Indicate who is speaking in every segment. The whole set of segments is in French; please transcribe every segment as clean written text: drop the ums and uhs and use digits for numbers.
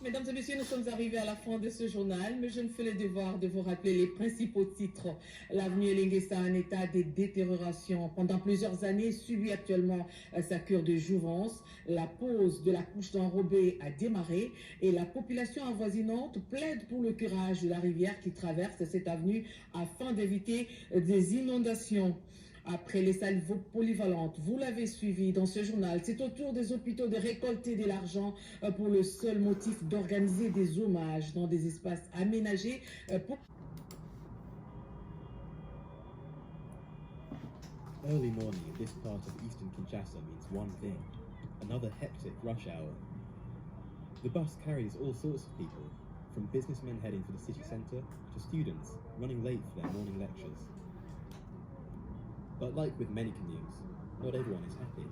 Speaker 1: Mesdames et messieurs, nous sommes arrivés à la fin de ce journal, mais je me fais le devoir de vous rappeler les principaux titres. L'avenue Elenguessa en état de détérioration. Pendant plusieurs années, subit actuellement sa cure de jouvence. La pose de la couche d'enrobé a démarré et la population avoisinante plaide pour le curage de la rivière qui traverse cette avenue afin d'éviter des inondations. Après les salles polyvalentes, vous l'avez suivi dans ce journal, c'est au tour des hôpitaux de récolter de l'argent pour le seul motif d'organiser des hommages dans des espaces aménagés pour...
Speaker 2: Early morning in this part of eastern Kinshasa means one thing, another hectic rush hour. The bus carries all sorts of people, from businessmen heading for the city centre to students running late for their morning lectures. But like with many commutes, not everyone is happy.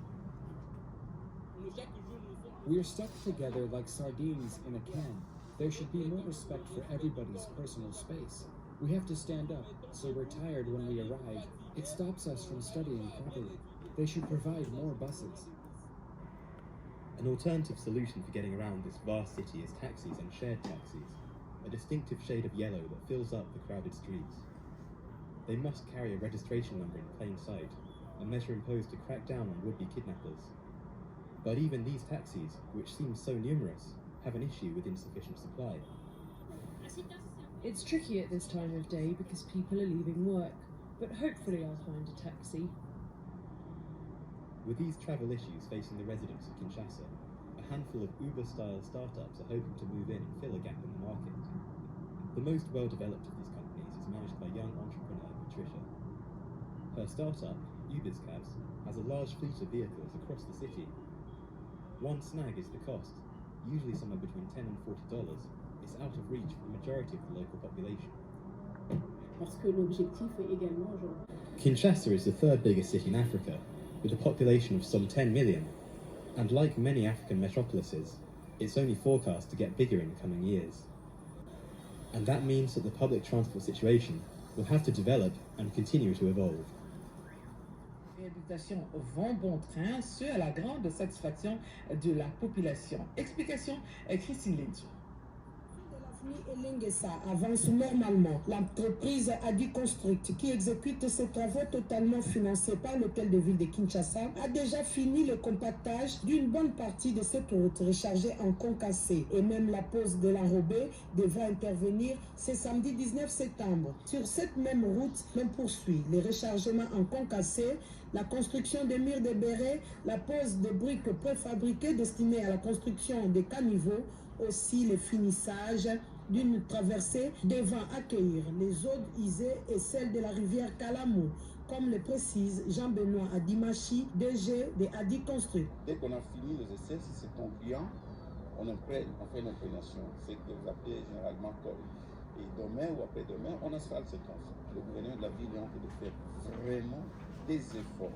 Speaker 3: We are stuck together like sardines in a can. There should be more respect for everybody's personal space. We have to stand up, so we're tired when we arrive. It stops us from studying properly. They should provide more buses.
Speaker 2: An alternative solution for getting around this vast city is taxis and shared taxis, a distinctive shade of yellow that fills up the crowded streets. They must carry a registration number in plain sight, a measure imposed to crack down on would-be kidnappers. But even these taxis, which seem so numerous, have an issue with insufficient supply.
Speaker 4: It's tricky at this time of day because people are leaving work, but hopefully I'll find a taxi.
Speaker 2: With these travel issues facing the residents of Kinshasa, a handful of Uber-style startups are hoping to move in and fill a gap in the market. The most well-developed of these companies is managed by young entrepreneur Patricia. Her startup, UberCabs, has a large fleet of vehicles across the city. One snag is the cost, usually somewhere between $10 and $40. It's out of reach for the majority of the local population.
Speaker 5: Parce que l'objectif est également
Speaker 2: Kinshasa is the third biggest city in Africa, with a population of some 10 million. And like many African metropolises, it's only forecast to get bigger in the coming years. And that means that the public transport situation will have to develop and continue to evolve.
Speaker 1: Réhabilitation vent bon train, ce à la grande satisfaction de la population. Explication, Christine Lenzo.
Speaker 6: L'avenue Elenguessa avance normalement. L'entreprise Adi Construct, qui exécute ces travaux totalement financés par l'hôtel de ville de Kinshasa, a déjà fini le compactage d'une bonne partie de cette route rechargée en concassé. Et même la pose de l'enrobé devra intervenir ce samedi 19 septembre. Sur cette même route, l'on poursuit les rechargements en concassé, la construction des murs de bérets, la pose de briques préfabriquées destinées à la construction des caniveaux, aussi le finissage d'une traversée devant accueillir les eaux isées et celles de la rivière Kalamou, comme le précise Jean-Benoît Adimachi, DG de Adi Construct.
Speaker 7: Dès qu'on a fini les essais, si c'est concluant, on fait l'imprégnation. C'est que vous appelez généralement colle. Et demain ou après-demain, on installe cette tronçon. Le gouverneur de la ville est en train de faire vraiment des efforts.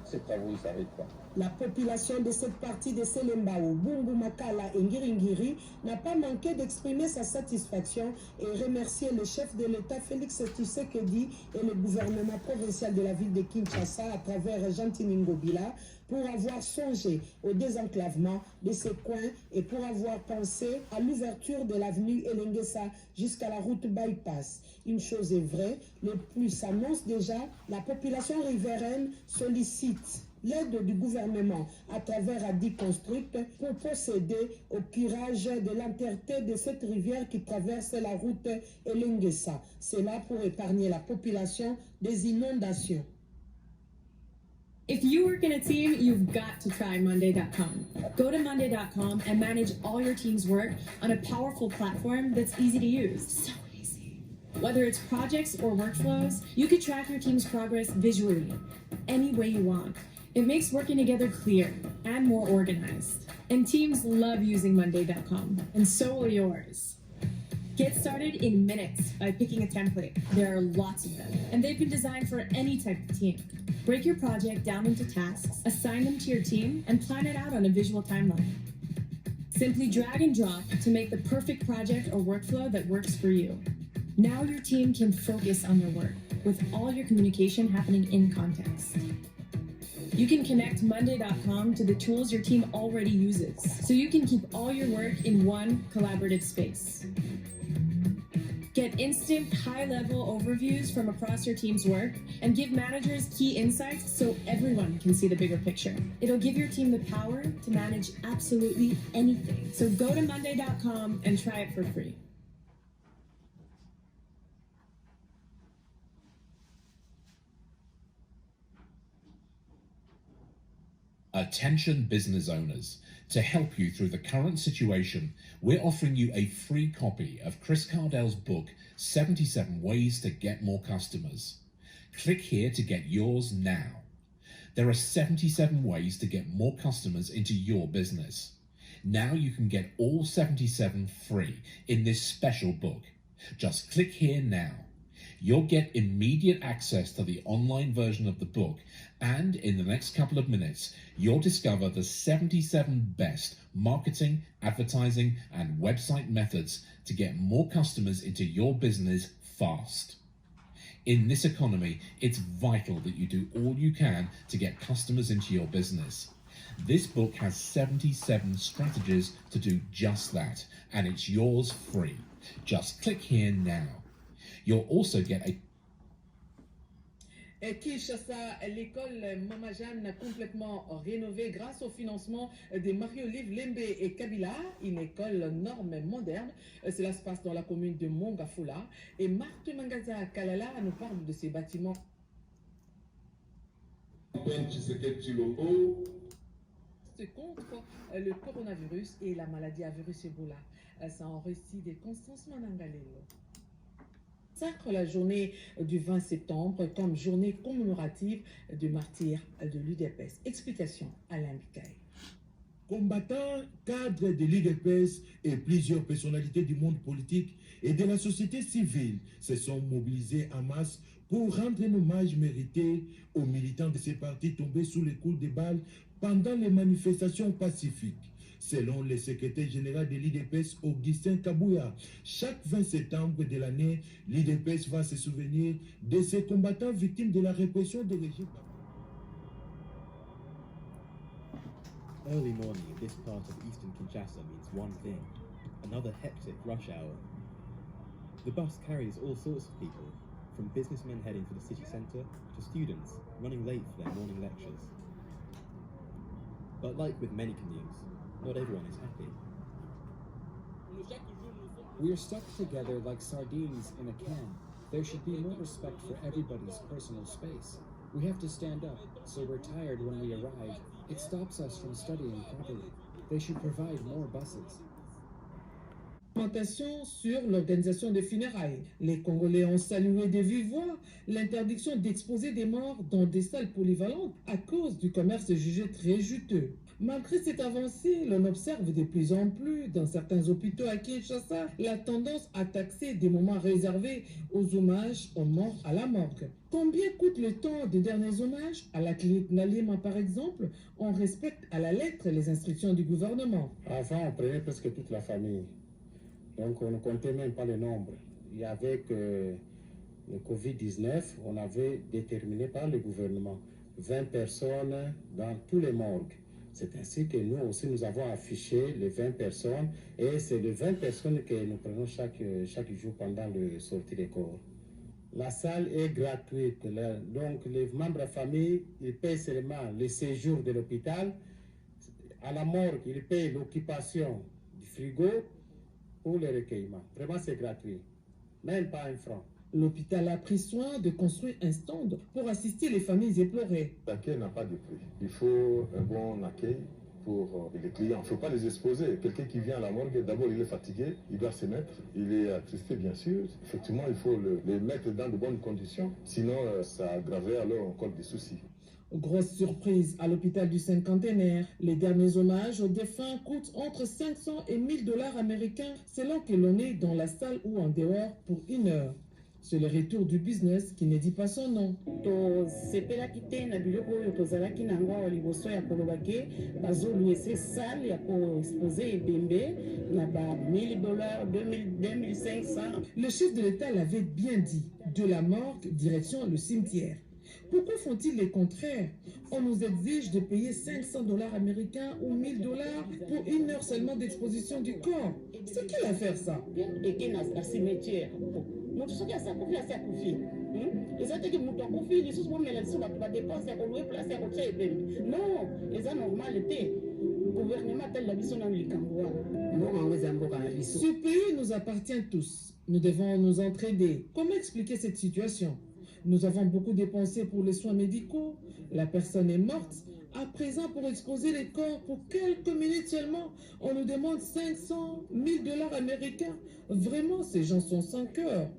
Speaker 7: Ces travaux ne s'arrêtent pas.
Speaker 6: La population de cette partie de Selembao, Bungu Makala et Ngiringiri n'a pas manqué d'exprimer sa satisfaction et remercier le chef de l'État Félix Tshisekedi et le gouvernement provincial de la ville de Kinshasa à travers Jean-Tini Ngobila pour avoir songé au désenclavement de ces coins et pour avoir pensé à l'ouverture de l'avenue Elenguessa jusqu'à la route bypass. Une chose est vraie, le plus s'annonce déjà, la population riveraine sollicite l'aide du gouvernement à travers Adi Construct pour procéder au curage de l'entièreté de cette rivière qui traverse la route Elenguessa. C'est là pour épargner la population des inondations.
Speaker 8: If you work in a team, you've got to try Monday.com. Go to Monday.com and manage all your team's work on a powerful platform that's easy to use. So easy. Whether it's projects or workflows, you can track your team's progress visually, any way you want. It makes working together clear and more organized. And teams love using Monday.com, and so will yours. Get started in minutes by picking a template. There are lots of them, and they've been designed for any type of team. Break your project down into tasks, assign them to your team, and plan it out on a visual timeline. Simply drag and drop to make the perfect project or workflow that works for you. Now your team can focus on their work, with all your communication happening in context. You can connect Monday.com to the tools your team already uses, so you can keep all your work in one collaborative space. Get instant, high-level overviews from across your team's work and give managers key insights so everyone can see the bigger picture. It'll give your team the power to manage absolutely anything. So go to Monday.com and try it for free.
Speaker 9: Attention business owners. To help you through the current situation, we're offering you a free copy of Chris Cardell's book, 77 Ways to Get More Customers. Click here to get yours now. There are 77 ways to get more customers into your business. Now you can get all 77 free in this special book. Just click here now. You'll get immediate access to the online version of the book, and in the next couple of minutes, you'll discover the 77 best marketing, advertising, and website methods to get more customers into your business fast. In this economy, it's vital that you do all you can to get customers into your business. This book has 77 strategies to do just that, and it's yours free. Just click here now. You'll also get a
Speaker 1: Kinshasa, l'école Mama Jeanne complètement rénovée grâce au financement de Marie-Olive Lembe et Kabila, une école norme moderne. Cela se passe dans la commune de Mongafula. Et Marthe Mangaza Kalala nous parle de ces bâtiments. Contre le coronavirus et la maladie à virus Ebola. C'est un récit de Constance Manangalelo. Sacre la journée du 20 septembre comme journée commémorative du martyr de l'UDPS. Explication Alain Bikaï.
Speaker 10: Combattants, cadres de l'UDPS et plusieurs personnalités du monde politique et de la société civile se sont mobilisés en masse pour rendre un hommage mérité aux militants de ces partis tombés sous les coups de balles pendant les manifestations pacifiques. Selon le secrétaire général de l'IDPS, Augustin Kabouya, chaque 20 septembre de l'année, l'IDPS va se souvenir de ces combattants victimes de la répression du régime.
Speaker 2: Early morning in this part of eastern Kinshasa means one thing: another hectic rush hour. The bus carries all sorts of people, from businessmen heading for the city centre to students running late for their morning lectures. But like with many commutes, not everyone is happy.
Speaker 3: We are stuck together like sardines in a can. There should be more respect for everybody's personal space. We have to stand up, so we're tired when we arrive. It stops us from studying properly. They should provide more buses.
Speaker 1: Sur l'organisation des funérailles. Les Congolais ont salué de vive voix l'interdiction d'exposer des morts dans des salles polyvalentes à cause du commerce jugé très juteux. Malgré cette avancée, l'on observe de plus en plus dans certains hôpitaux à Kinshasa la tendance à taxer des moments réservés aux hommages aux morts à la morgue. Combien coûte le temps des derniers hommages? À la clinique Nalima par exemple, on respecte à la lettre les instructions du gouvernement.
Speaker 11: Avant, on prenait presque toute la famille. Donc on ne comptait même pas le nombre. Et avec le Covid-19, on avait déterminé par le gouvernement 20 personnes dans tous les morgues. C'est ainsi que nous aussi, nous avons affiché les 20 personnes et c'est les 20 personnes que nous prenons chaque jour pendant la sortie des corps. La salle est gratuite, donc les membres de la famille, ils paient seulement le séjour de l'hôpital. À la morgue, ils payent l'occupation du frigo pour le recueillement. Vraiment, c'est gratuit. Même pas un franc.
Speaker 1: L'hôpital a pris soin de construire un stand pour assister les familles éplorées.
Speaker 12: L'accueil n'a pas de prix. Il faut un bon accueil pour les clients. Il ne faut pas les exposer. Quelqu'un qui vient à la morgue, d'abord il est fatigué, il doit se mettre, il est attristé bien sûr. Effectivement, il faut les mettre dans de bonnes conditions, sinon ça aggraverait alors encore des soucis.
Speaker 1: Grosse surprise à l'hôpital du Cinquantenaire. Les derniers hommages aux défunts coûtent entre 500 et 1000 dollars américains selon que l'on est dans la salle ou en dehors pour 1 heure. C'est le retour du business qui ne dit pas son nom. Le chef de l'État l'avait bien dit, de la morgue direction le cimetière. Pourquoi font-ils le contraire? On nous exige de payer $500 américains ou $1000 pour 1 heure seulement d'exposition du corps. C'est qui va faire ça? Ce pays nous appartient tous. Nous devons nous entraider. Comment expliquer cette situation? Nous avons beaucoup dépensé pour les soins médicaux. La personne est morte. À présent, pour exposer les corps pour quelques minutes seulement, on nous demande $500, $1000 américains. Vraiment, ces gens sont sans cœur.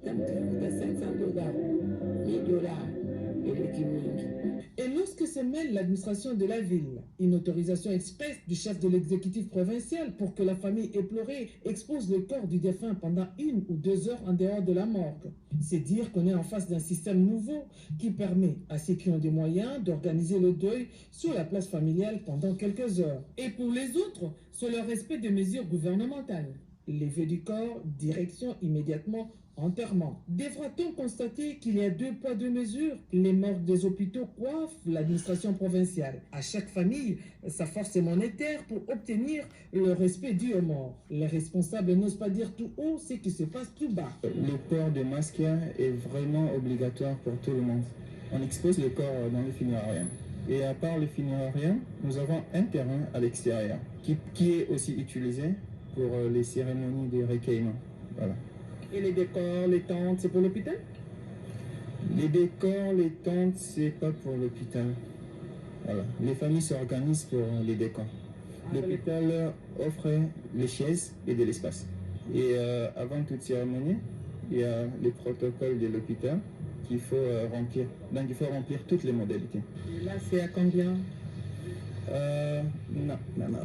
Speaker 1: Et lorsque se mêle l'administration de la ville, une autorisation express du chef de l'exécutif provincial pour que la famille éplorée expose le corps du défunt pendant 1 ou 2 heures en dehors de la morgue. C'est dire qu'on est en face d'un système nouveau qui permet à ceux qui ont des moyens d'organiser le deuil sur la place familiale pendant quelques heures. Et pour les autres, c'est le respect des mesures gouvernementales. Lever du corps, direction immédiatement, enterrement. Devra-t-on constater qu'il y a 2 poids 2 mesures? Les morgues des hôpitaux coiffent l'administration provinciale. À chaque famille, sa force est monétaire pour obtenir le respect dû aux morts. Les responsables n'osent pas dire tout haut ce qui se passe tout bas.
Speaker 13: Le port de masque est vraiment obligatoire pour tout le monde. On expose le corps dans le funérarium. Et à part le funérarium, nous avons un terrain à l'extérieur qui est aussi utilisé pour les cérémonies de recueillement. Voilà.
Speaker 1: Et les décors, les tentes, c'est pour l'hôpital?
Speaker 13: Les décors, les tentes, c'est pas pour l'hôpital. Voilà. Les familles s'organisent pour les décors. L'hôpital offre les chaises et de l'espace. Et avant toute cérémonie, il y a les protocoles de l'hôpital qu'il faut remplir. Donc il faut remplir toutes les modalités.
Speaker 1: Et là, c'est à combien?
Speaker 13: Non.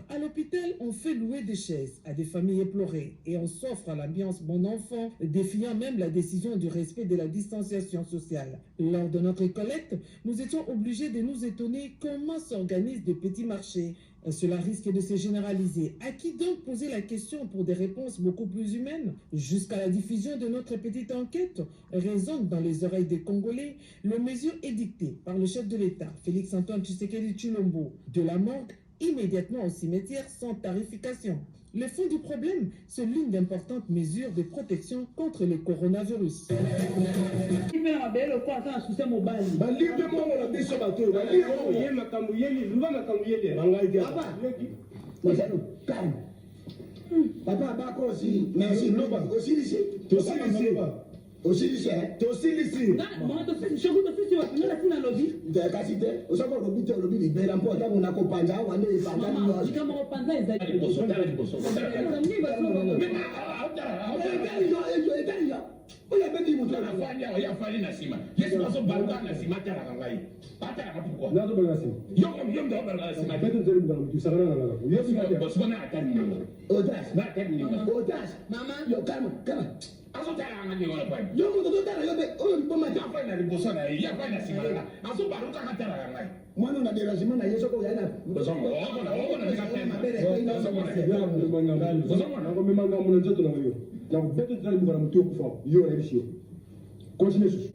Speaker 1: À l'hôpital, on fait louer des chaises à des familles éplorées et on s'offre à l'ambiance bon enfant, défiant même la décision du respect de la distanciation sociale. Lors de notre collecte, nous étions obligés de nous étonner comment s'organisent des petits marchés. Cela risque de se généraliser. À qui donc poser la question pour des réponses beaucoup plus humaines? Jusqu'à la diffusion de notre petite enquête résonne dans les oreilles des Congolais le mesure édictée par le chef de l'État, Félix-Antoine Tshisekedi Tshilombo, de la morgue immédiatement au cimetière sans tarification. Le fond du problème, c'est l'une d'importantes mesures de protection contre le coronavirus.
Speaker 14: Papa bako aussi merci loba aussi ici aussi ici aussi mama to sisi shogu to sisi wapi na sina lobby de kasite osoko lobby libera mpo ta mona ko panja wane panja ni kama ko panja ezali boso oya beti mutu anafanya oya fali na sima yesu baso balga na sima tala kangai patala mapukwa nazo balga sima yo ndo balga sima beto nzeli mbana mutu sagana na la yesu boso bana atani ni odas na atani ni odas mama yo kama aso tala ngani wala pa yo mo to tala yo be oyo mboma ja fa na liboso na ya fa na sima na aso baruka ka tala kangai mwana na derajima na yesu ko yana boso mo na nikapenda boso mo na ko memanga mo nzoto na yo na beto tala mbana mutu kufa yo na bisho continue sus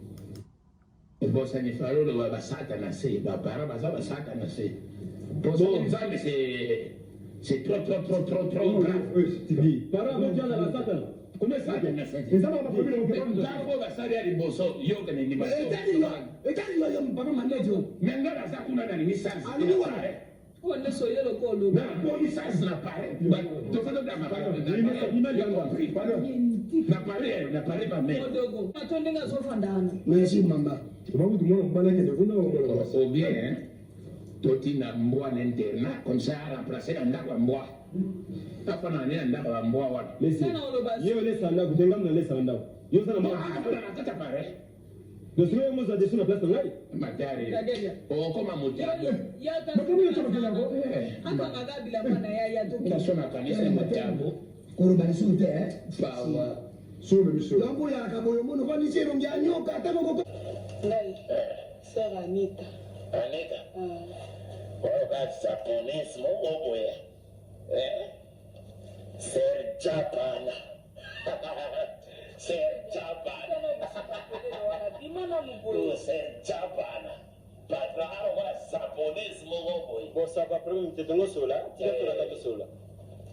Speaker 14: bosa ni falo lo ba sata na se ba para ba sata na se bosa ni zame c'est trop grave para ba jana ba sata comment ça et ça va pas problème on va faut ba sari ali boso yo kana ni ba etani yo papa manejo menga ba sa kuna na ni sans ali wa on so yelo ko lo na ko ni sans na pare ba to fa da ma pare na pare ba me atondenga so fandana merci mama sababu tumeona mbana yake ndio au bien toti na mbwa n'interna comme ça remplacer la ndako mbwa hapa na nini ndako la mbwa wala sana wale basi yeye lesa ndako kutenga na lesa ndako yeye sana mbwa anataka pare ndio moza de suna place ngai matari o kama mutari ya kama hapa kagabi la mwana ya tu tunasoma kanisa mtabu kurubani sunte sawa solo bisho yangu ya kaboyo muno kwa ni chero ngya nyoka atako ko ngai sera Anita wakati japonese mo oboye ser Japana ser Japana ser Japana japonaise moko boye
Speaker 15: bon ça va problème te tongo sola tika tolaka bisola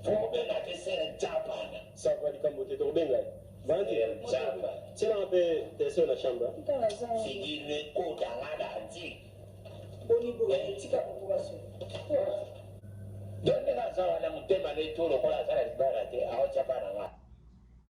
Speaker 14: tokobenga te sere japana
Speaker 15: ça va likambo te tokobenga vanti
Speaker 14: japa
Speaker 15: tielanga mpe tese na chambre
Speaker 14: sigine kodanga na nzi donde nga zawa na mutema ne to lokola asala libala te awo japana nga